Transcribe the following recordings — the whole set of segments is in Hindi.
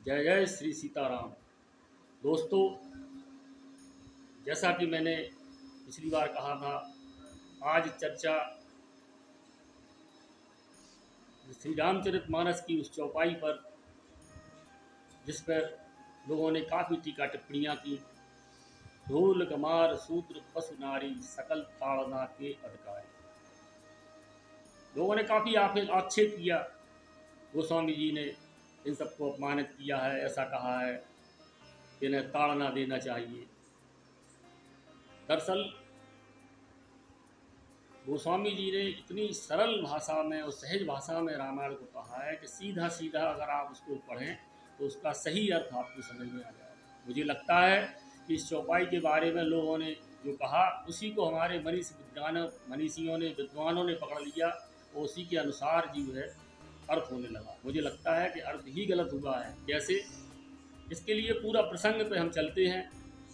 जय जय श्री सीताराम। दोस्तों, जैसा कि मैंने पिछली बार कहा था, आज चर्चा श्री रामचरितमानस की उस चौपाई पर जिस पर लोगों ने काफ़ी टीका टिप्पणियाँ की। ढोल गमार शूद्र पशु नारी सकल ताड़ना के अधिकारी। लोगों ने काफ़ी आक्षेप किया। गोस्वामी जी ने इन सबको अपमानित किया है, ऐसा कहा है कि इन्हें ताड़ना देना चाहिए। दरअसल गोस्वामी जी ने इतनी सरल भाषा में और सहज भाषा में रामायण को कहा है कि सीधा सीधा अगर आप उसको पढ़ें तो उसका सही अर्थ आपको समझ में आ जाएगा। मुझे लगता है कि इस चौपाई के बारे में लोगों ने जो कहा उसी को हमारे मनीषियों ने, विद्वानों ने पकड़ लिया और उसी के अनुसार जो है अर्थ होने लगा। मुझे लगता है कि अर्थ ही गलत हुआ है। कैसे? इसके लिए पूरा प्रसंग पे हम चलते हैं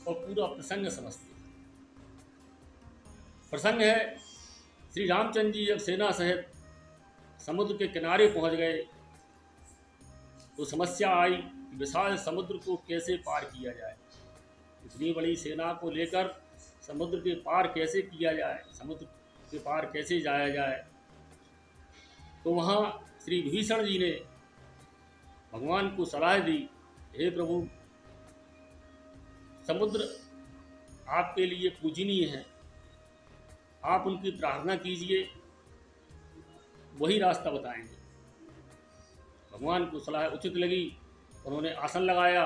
और पूरा प्रसंग समझते हैं। प्रसंग है, श्री रामचंद्र जी जब सेना सहित समुद्र के किनारे पहुंच गए तो समस्या आई कि विशाल समुद्र को कैसे पार किया जाए। इतनी बड़ी सेना को लेकर समुद्र के पार कैसे किया जाए, समुद्र के पार कैसे जाया जाए। तो वहाँ श्री विभीषण जी ने भगवान को सलाह दी, हे प्रभु, समुद्र आपके लिए पूजनीय है, आप उनकी प्रार्थना कीजिए, वही रास्ता बताएंगे। भगवान को सलाह उचित लगी, उन्होंने आसन लगाया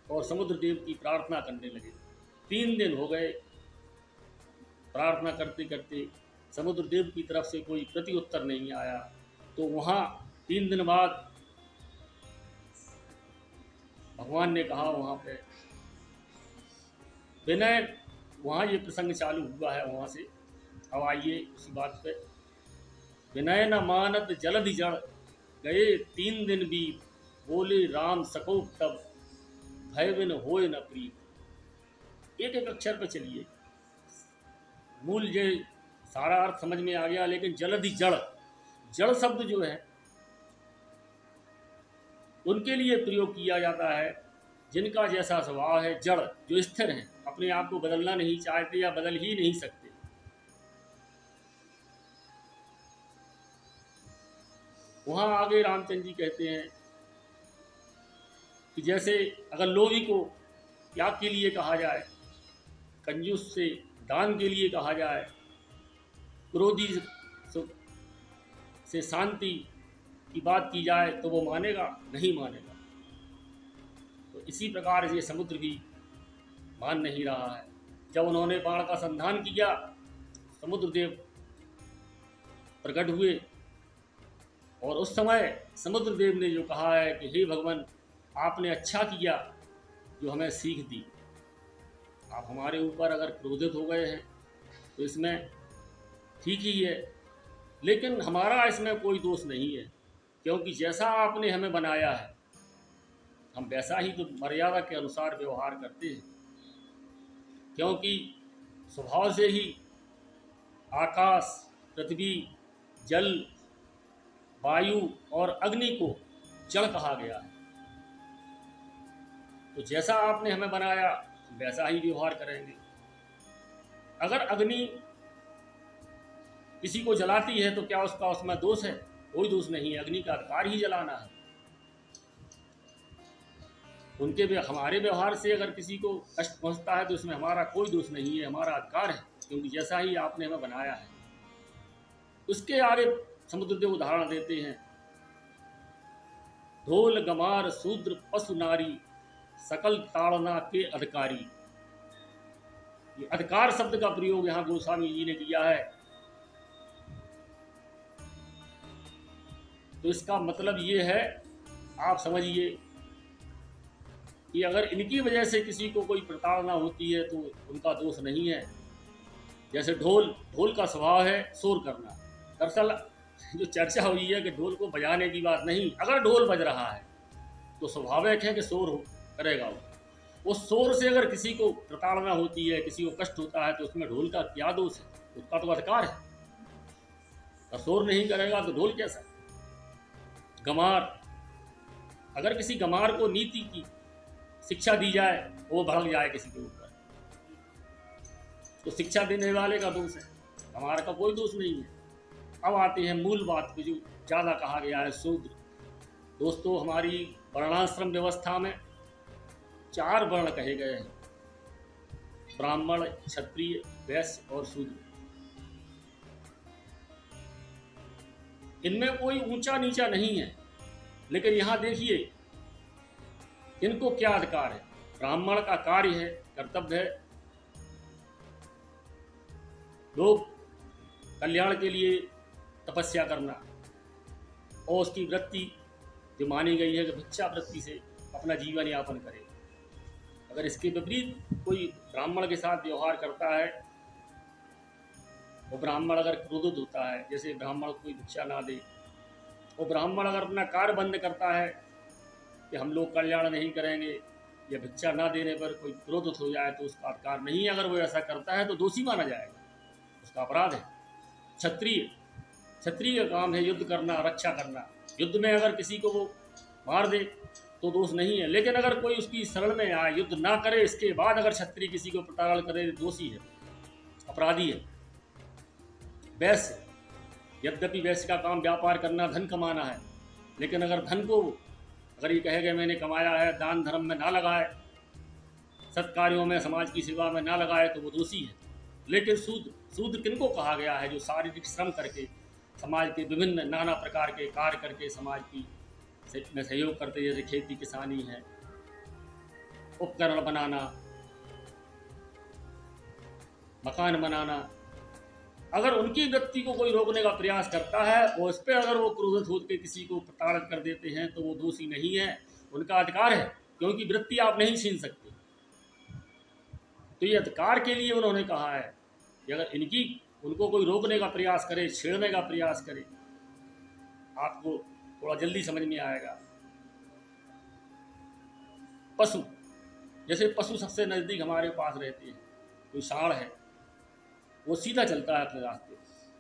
और समुद्र देव की प्रार्थना करने लगे। 3 दिन हो गए प्रार्थना करते करते, समुद्र देव की तरफ से कोई प्रति उत्तर नहीं आया। तो वहाँ 3 दिन बाद भगवान ने कहा, वहाँ पे विनय, वहाँ ये प्रसंग चालू हुआ है वहाँ से। अब आइए उसी बात पे। विनय न मानत जलधि जड़ गए 3 दिन बीत, बोले राम सकोप तब भय बिन होए न प्रीत। एक एक अक्षर पे चलिए, मूल ये सारा अर्थ समझ में आ गया। लेकिन जलधि जड़, जड़ शब्द जो है उनके लिए प्रयोग किया जाता है जिनका जैसा स्वभाव है, जड़, जो स्थिर हैं, अपने आप को बदलना नहीं चाहते या बदल ही नहीं सकते। वहाँ आगे रामचंद्र जी कहते हैं कि जैसे अगर लोभी को त्याग के लिए कहा जाए, कंजूस से दान के लिए कहा जाए, क्रोधी से शांति की बात की जाए तो वो मानेगा? नहीं मानेगा। तो इसी प्रकार ये समुद्र भी मान नहीं रहा है। जब उन्होंने बाण का संधान किया, समुद्र देव प्रकट हुए और उस समय समुद्र देव ने जो कहा है कि हे भगवान, आपने अच्छा किया जो हमें सीख दी। आप हमारे ऊपर अगर क्रोधित हो गए हैं तो इसमें ठीक ही है, लेकिन हमारा इसमें कोई दोष नहीं है, क्योंकि जैसा आपने हमें बनाया है हम वैसा ही तो मर्यादा के अनुसार व्यवहार करते हैं। क्योंकि स्वभाव से ही आकाश, पृथ्वी, जल, वायु और अग्नि को जड़ कहा गया है। तो जैसा आपने हमें बनाया वैसा ही व्यवहार करेंगे। अगर अग्नि किसी को जलाती है तो क्या उसका उसमें दोष है? कोई दोष नहीं है, अग्नि का अधिकार ही जलाना है। हमारे व्यवहार से अगर किसी को कष्ट पहुंचता है तो इसमें हमारा कोई दोष नहीं है, हमारा अधिकार है, क्योंकि जैसा ही आपने हमें बनाया है। उसके आगे समुद्रदेव उदाहरण देते हैं, ढोल गमार शूद्र पशु नारी सकल ताड़ना के अधिकारी। ये अधिकार शब्द का प्रयोग यहाँ गोस्वामी जी ने किया है। तो इसका मतलब ये है, आप समझिए कि अगर इनकी वजह से किसी को कोई प्रताड़ना होती है तो उनका दोष नहीं है। जैसे ढोल का स्वभाव है शोर करना। दरअसल जो चर्चा हुई है कि ढोल को बजाने की बात नहीं, अगर ढोल बज रहा है तो स्वाभाविक है कि शोर करेगा वो। उस शोर से अगर किसी को प्रताड़ना होती है, किसी को कष्ट होता है, तो उसमें ढोल का क्या दोष है? उसका तो अधिकार है। अगर शोर नहीं करेगा तो ढोल कैसा? गमार, अगर किसी गंवार को नीति की शिक्षा दी जाए वो भड़क जाए किसी के ऊपर, तो शिक्षा देने वाले का दोष है, गंवार का कोई दोष नहीं है। अब आते हैं मूल बात पे जो ज़्यादा कहा गया है, शूद्र। दोस्तों, हमारी वर्णाश्रम व्यवस्था में 4 वर्ण कहे गए हैं, ब्राह्मण, क्षत्रिय, वैश्य और शूद्र। इनमें कोई ऊंचा नीचा नहीं है, लेकिन यहाँ देखिए इनको क्या अधिकार है। ब्राह्मण का कार्य है, कर्तव्य है, लोक कल्याण के लिए तपस्या करना, और उसकी वृत्ति जो मानी गई है कि भिक्षा वृत्ति से अपना जीवन यापन करे। अगर इसके विपरीत कोई ब्राह्मण के साथ व्यवहार करता है, वो ब्राह्मण अगर क्रोधित होता है, जैसे ब्राह्मण कोई भिक्षा ना दे, वो ब्राह्मण अगर अपना कार्य बंद करता है कि हम लोग कल्याण नहीं करेंगे, या भिक्षा ना देने पर कोई क्रोधित हो जाए तो उसका अधिकार नहीं है। अगर वो ऐसा करता है तो दोषी माना जाएगा, उसका अपराध है। क्षत्रिय का काम है युद्ध करना, रक्षा करना। युद्ध में अगर किसी को वो मार दे तो दोष नहीं है, लेकिन अगर कोई उसकी शरण में आए, युद्ध ना करे, इसके बाद अगर क्षत्रिय किसी को प्रताड़न करे, दोषी है, अपराधी है। वैश्य, यद्यपि वैश्य का काम व्यापार करना, धन कमाना है, लेकिन अगर धन को अगर ये कहेगा मैंने कमाया है, दान धर्म में ना लगाए, सत्कार्यों में, समाज की सेवा में ना लगाए, तो वो दोषी है। लेकिन शूद्र किनको कहा गया है? जो शारीरिक श्रम करके समाज के विभिन्न नाना प्रकार के कार्य करके समाज की में सहयोग करते, जैसे खेती किसानी है, उपकरण बनाना, मकान बनाना। अगर उनकी वृत्ति को कोई रोकने का प्रयास करता है और इस पर अगर वो क्रोधित होकर किसी को प्रताड़ित कर देते हैं तो वो दोषी नहीं है, उनका अधिकार है, क्योंकि वृत्ति आप नहीं छीन सकते। तो ये अधिकार के लिए उन्होंने कहा है कि अगर उनको कोई रोकने का प्रयास करे, छेड़ने का प्रयास करे, आपको थोड़ा जल्दी समझ में आएगा। पशु, जैसे पशु सबसे नज़दीक हमारे पास रहते हैं। कोई सांड है, वो सीधा चलता है अपने रास्ते,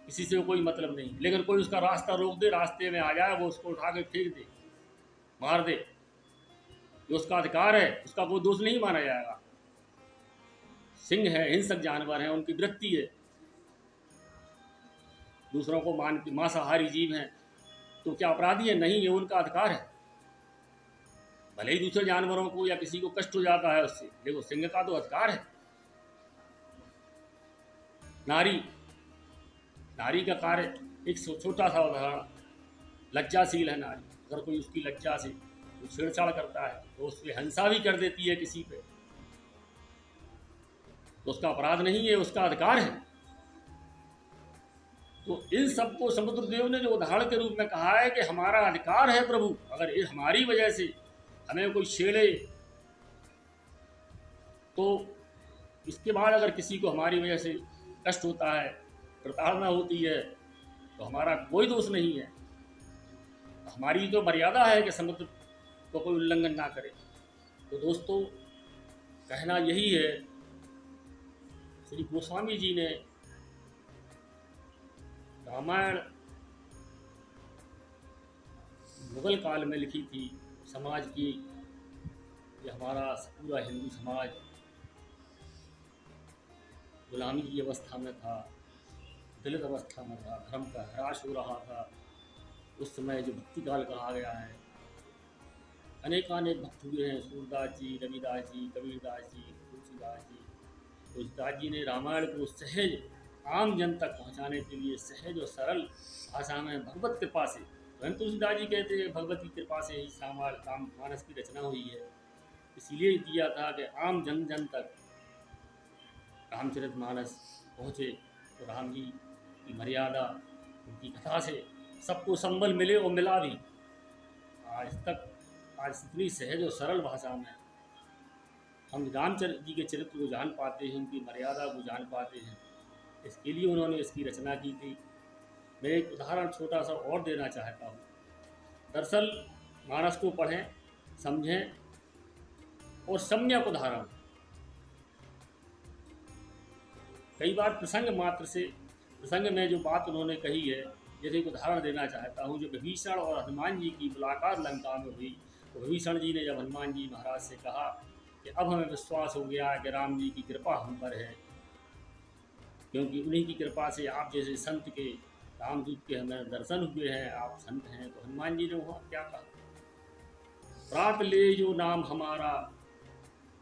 किसी से कोई मतलब नहीं, लेकिन कोई उसका रास्ता रोक दे, रास्ते में आ जाए, वो उसको उठा के फेंक दे, मार दे, ये उसका अधिकार है, उसका कोई दोष नहीं माना जाएगा। सिंह है, हिंसक जानवर हैं, उनकी वृत्ति है, दूसरों को मांसाहारी जीव हैं, तो क्या अपराधी है? नहीं, ये उनका अधिकार है। भले ही दूसरे जानवरों को या किसी को कष्ट हो जाता है उससे, देखो सिंह का तो अधिकार है। नारी का कार्य, एक छोटा सा उदाहरण, लज्जाशील है नारी। अगर कोई उसकी लज्जा से छेड़छाड़ करता है तो उस पर हिंसा भी कर देती है किसी पे, तो उसका अपराध नहीं है, उसका अधिकार है। तो इन सबको समुद्रदेव ने जो उदाहरण के रूप में कहा है कि हमारा अधिकार है प्रभु, अगर हमारी वजह से हमें कोई छेड़े, तो इसके बाद अगर किसी को हमारी वजह से कष्ट होता है, प्रताड़ना होती है, तो हमारा कोई दोष नहीं है। हमारी तो मर्यादा है कि समुद्र को कोई उल्लंघन ना करे। तो दोस्तों, कहना यही है, श्री गोस्वामी जी ने रामायण मुगल काल में लिखी थी। समाज की, ये हमारा पूरा हिंदू समाज गुलामी की अवस्था में था, दलित अवस्था में था, धर्म का ह्रास हो रहा था। उस समय जो भक्ति काल कहा गया है, अनेकानेक भक्त हुए हैं, सूरदास जी, रविदास जी, कबीरदास जी, तुलसीदास जी। तुलसीदास जी ने रामायण को सहज आम जन तक पहुंचाने के लिए सहज और सरल भाषा में भगवत कृपा से, स्वयं तुलसीदास जी कहते हैं भगवत की कृपा से ही राममानस की रचना हुई है। इसीलिए किया था कि आम जन जन तक रामचरितमानस पहुँचे, तो राम जी की मर्यादा, उनकी कथा से सबको संबल मिले और मिला भी। आज इतनी सहज और सरल भाषा में हम रामचरित जी के चरित्र को जान पाते हैं, उनकी मर्यादा को जान पाते हैं। इसके लिए उन्होंने इसकी रचना की थी। मैं एक उदाहरण छोटा सा और देना चाहता हूँ। दरअसल मानस को पढ़ें, समझें और सम्यक उदाहरण। कई बार प्रसंग मात्र से, प्रसंग में जो बात उन्होंने कही है, जैसे एक उदाहरण देना चाहता हूँ। जो विभीषण और हनुमान जी की मुलाकात लंका में हुई, तो विभीषण जी ने जब हनुमान जी महाराज से कहा कि अब हमें विश्वास हो गया है कि राम जी की कृपा हम पर है, क्योंकि उन्हीं की कृपा से आप जैसे संत के, रामदूत के हमें दर्शन हुए हैं, आप संत हैं। तो हनुमान जी ने वहाँ क्या कहा, प्रात ले जो नाम हमारा,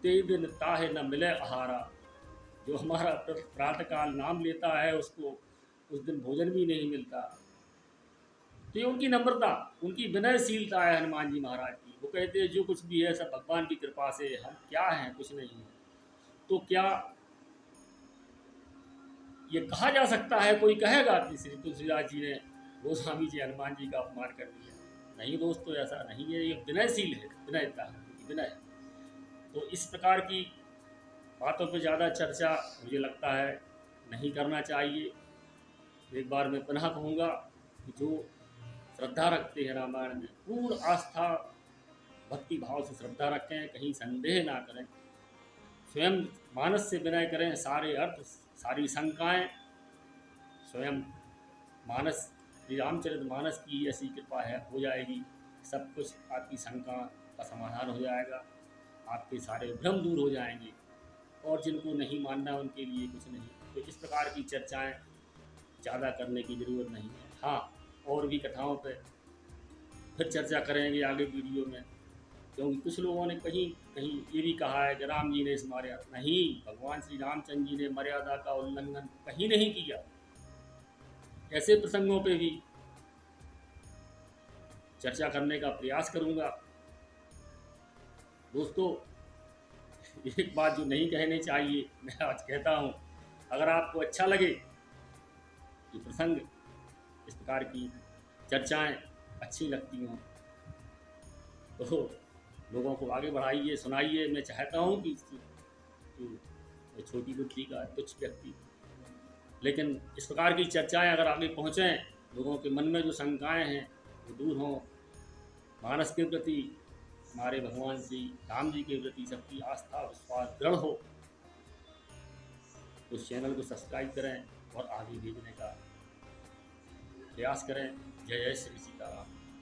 ते दिन ताहे न मिले आहारा। जो हमारा प्रातःकाल नाम लेता है उसको उस दिन भोजन भी नहीं मिलता। तो ये उनकी नम्रता, उनकी विनयशीलता है हनुमान जी महाराज की। वो कहते हैं जो कुछ भी है सब भगवान की कृपा से, हम क्या हैं, कुछ नहीं है। तो क्या ये कहा जा सकता है, कोई कहेगा कि श्री तुलसीदास जी ने गोस्वामी जी हनुमान जी का अपमान कर दिया? नहीं दोस्तों, ऐसा नहीं है। ये विनयशील है, विनयता है, विनय। तो इस प्रकार की बातों पे ज़्यादा चर्चा मुझे लगता है नहीं करना चाहिए। एक बार मैं पुनः कहूँगा कि जो श्रद्धा रखते हैं रामायण में, पूर्ण आस्था भक्ति भाव से श्रद्धा रखें, कहीं संदेह ना करें, स्वयं मानस से विनय करें, सारे अर्थ सारी शंकाएं स्वयं मानस, श्री रामचरित मानस की ऐसी कृपा है हो जाएगी, सब कुछ आपकी शंका का समाधान हो जाएगा, आपके सारे भ्रम दूर हो जाएंगे, और जिनको नहीं मानना उनके लिए कुछ नहीं। तो इस प्रकार की चर्चाएं ज़्यादा करने की ज़रूरत नहीं है। हाँ, और भी कथाओं पे फिर चर्चा करेंगे आगे वीडियो में, क्योंकि कुछ लोगों ने कहीं कहीं ये भी कहा है कि राम जी ने इस मर्यादा, नहीं, भगवान श्री रामचंद्र जी ने मर्यादा का उल्लंघन कहीं नहीं किया। ऐसे प्रसंगों पे भी चर्चा करने का प्रयास करूँगा। दोस्तों, एक बात जो नहीं कहनी चाहिए मैं आज कहता हूँ, अगर आपको अच्छा लगे ये प्रसंग, इस प्रकार की चर्चाएं अच्छी लगती हों तो लोगों को आगे बढ़ाइए, सुनाइए। मैं चाहता हूँ कि छोटी बुद्धि का तुच्छ व्यक्ति, लेकिन इस प्रकार की चर्चाएं अगर आगे पहुँचें, लोगों के मन में जो शंकाएं हैं वो दूर हों, मानस के प्रति, हमारे भगवान श्री राम जी के प्रति सबकी आस्था विश्वास दृढ़ हो, तो उस चैनल को सब्सक्राइब करें और आगे भेजने का प्रयास करें। जय जय श्री सीताराम।